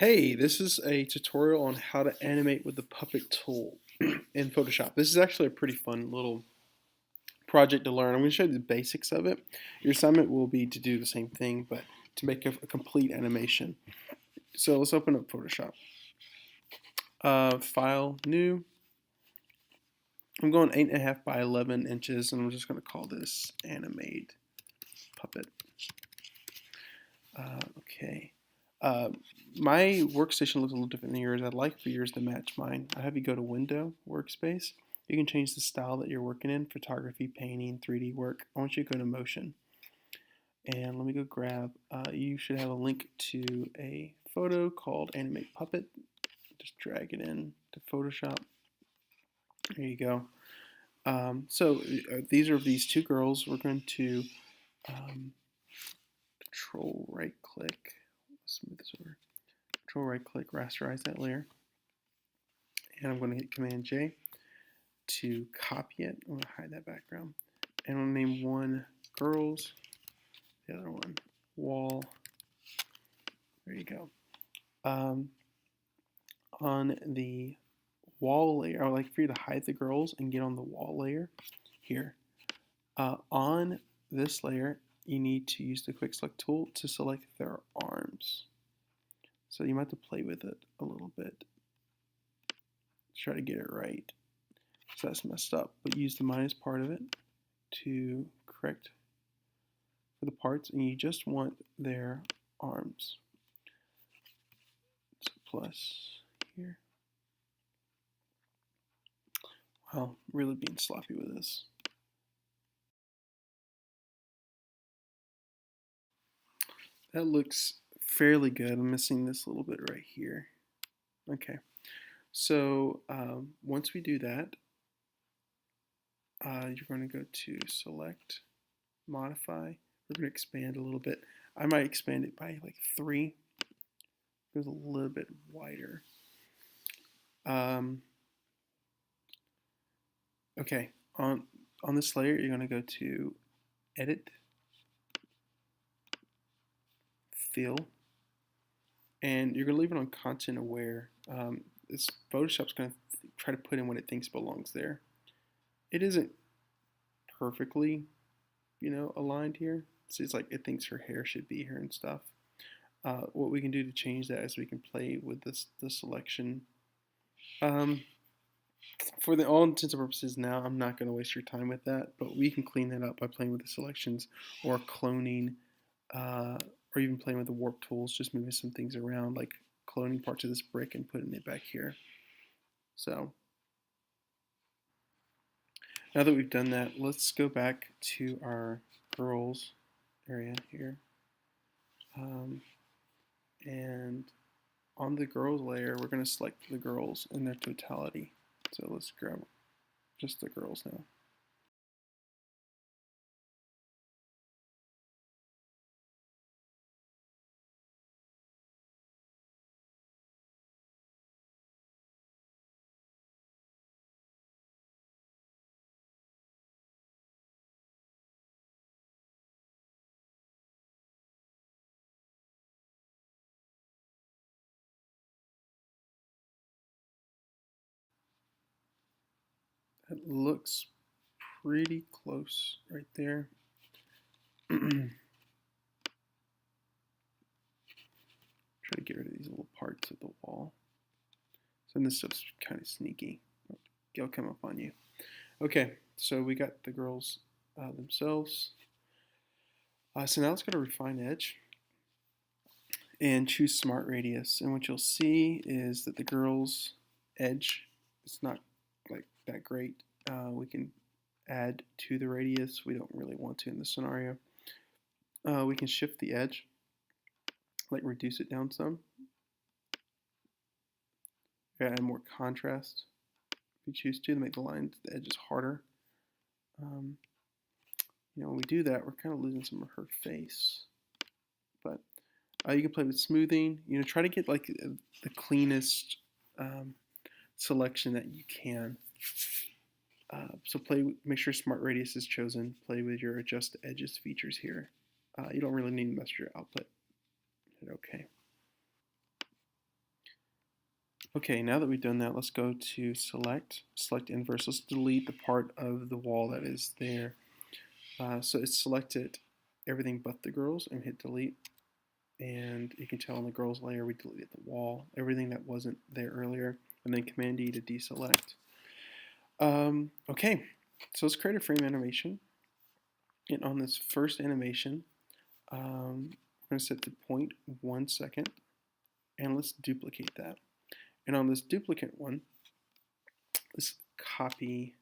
Hey, this is a tutorial on how to animate with the puppet tool in Photoshop. This is actually a pretty fun little project to learn. I'm going to show you the basics of it. Your assignment will be to do the same thing, but to make a complete animation. So let's open up Photoshop. File, new. I'm going 8.5 by 11 inches, and I'm just going to call this animate puppet. Okay. Uh, my workstation looks a little different than yours. I'd like for yours to match mine. I have you go to Window, Workspace. You can change the style that you're working in, photography, painting, 3D work. I want you to go to Motion. And let me go grab, you should have a link to a photo called Animate Puppet. Just drag it in to Photoshop. There you go. These are these two girls. We're going to Control right click. Let's move this over. Control right click, rasterize that layer. And I'm going to hit Command J to copy it. I'm going to hide that background. And I'm going to name one girls, the other one wall. There you go. On the wall layer, I would like for you to hide the girls and get on the wall layer here. On this layer, you need to use the quick select tool to select their arms. So you might have to play with it a little bit. Try to get it right. So that's messed up, but use the minus part of it to correct for the parts, and you just want their arms. So plus here. Wow, really being sloppy with this. That looks fairly good. I'm missing this little bit right here. Okay, so once we do that, you're going to go to select, modify. We're going to expand a little bit. I might expand it by like 3. It goes a little bit wider. Okay, on this layer, you're going to go to Edit, Fill, and you're going to leave it on Content Aware. This Photoshop's going to try to put in what it thinks belongs there. It isn't perfectly, aligned here. So it's like it thinks her hair should be here and stuff. What we can do to change that is we can play with the selection. For all intents and purposes now, I'm not going to waste your time with that, but we can clean that up by playing with the selections or cloning, or even playing with the warp tools, just moving some things around, like cloning parts of this brick and putting it back here. So now that we've done that, let's go back to our girls area here. And on the girls layer, we're going to select the girls in their totality. So let's grab just the girls now. That looks pretty close right there. Try to get rid of these little parts of the wall. So this stuff's kind of sneaky. It'll come up on you. Okay, so we got the girls themselves. So now let's go to Refine Edge and choose Smart Radius. And what you'll see is that the girls' edge is not like that great. We can add to the radius. We don't really want to in this scenario. We can shift the edge, like reduce it down some. Add more contrast if you choose to make the lines, the edges harder. When we do that, we're kind of losing some of her face. But you can play with smoothing. Try to get like the cleanest selection that you can. So make sure Smart Radius is chosen. Play with your Adjust Edges features here. You don't really need to mess with your output. Hit OK. Okay, now that we've done that, let's go to select inverse. Let's delete the part of the wall that is there. So it's selected everything but the girls, and hit delete. And you can tell on the girls layer we deleted the wall, everything that wasn't there earlier, and then Command D to deselect. Okay, so let's create a frame animation. And on this first animation, we're going to set the point 1 second, and let's duplicate that. And on this duplicate one, let's copy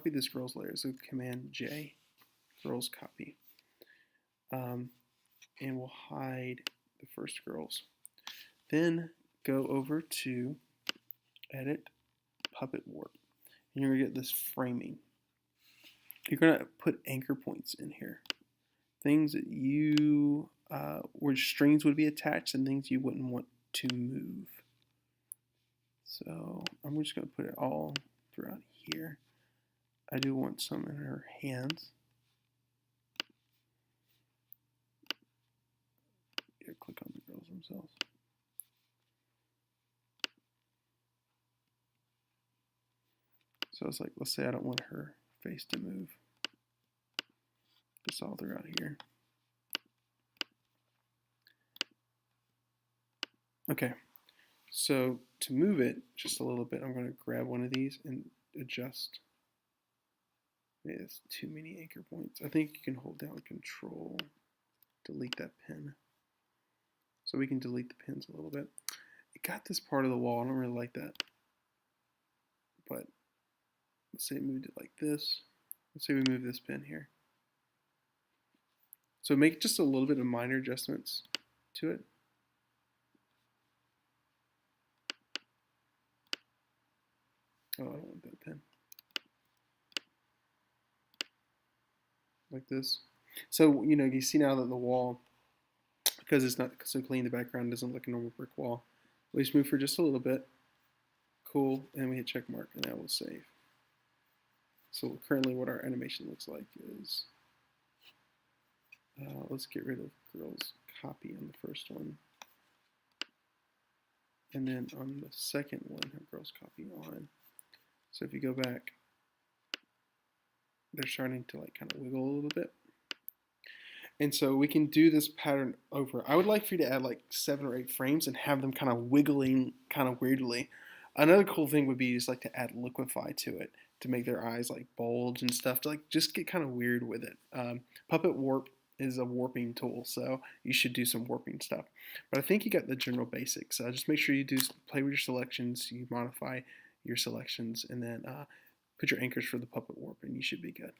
this girls layer. So Command J, girls copy, and we'll hide the first girls. Then go over to Edit, Puppet Warp, and you're gonna get this framing. You're gonna put anchor points in here, things that you where strings would be attached and things you wouldn't want to move. So I'm just gonna put it all throughout here. I do want some in her hands. Here, click on the girls themselves. So it's like, let's say I don't want her face to move. It's all throughout here. Okay, so to move it just a little bit, I'm going to grab one of these and adjust. Maybe that's too many anchor points. I think you can hold down Control, delete that pin. So we can delete the pins a little bit. It got this part of the wall. I don't really like that. But let's say we moved it like this. Let's say we move this pin here. So make just a little bit of minor adjustments to it. Oh, I don't want that pin. Like this. So, you see now that the wall, because it's not so clean, the background doesn't look like a normal brick wall. We just move for just a little bit. Cool. And we hit check mark, and that will save. So currently what our animation looks like is, let's get rid of girls copy on the first one. And then on the second one, have girls copy on. So if you go back, they're starting to like kind of wiggle a little bit. And so we can do this pattern over. I would like for you to add like 7 or 8 frames and have them kind of wiggling kind of weirdly. Another cool thing would be just like to add liquify to it to make their eyes like bulge and stuff, to like just get kind of weird with it. Puppet Warp is a warping tool, so you should do some warping stuff. But I think you got the general basics. Just make sure you play with your selections, you modify your selections, and then put your anchors for the Puppet Warp, and you should be good.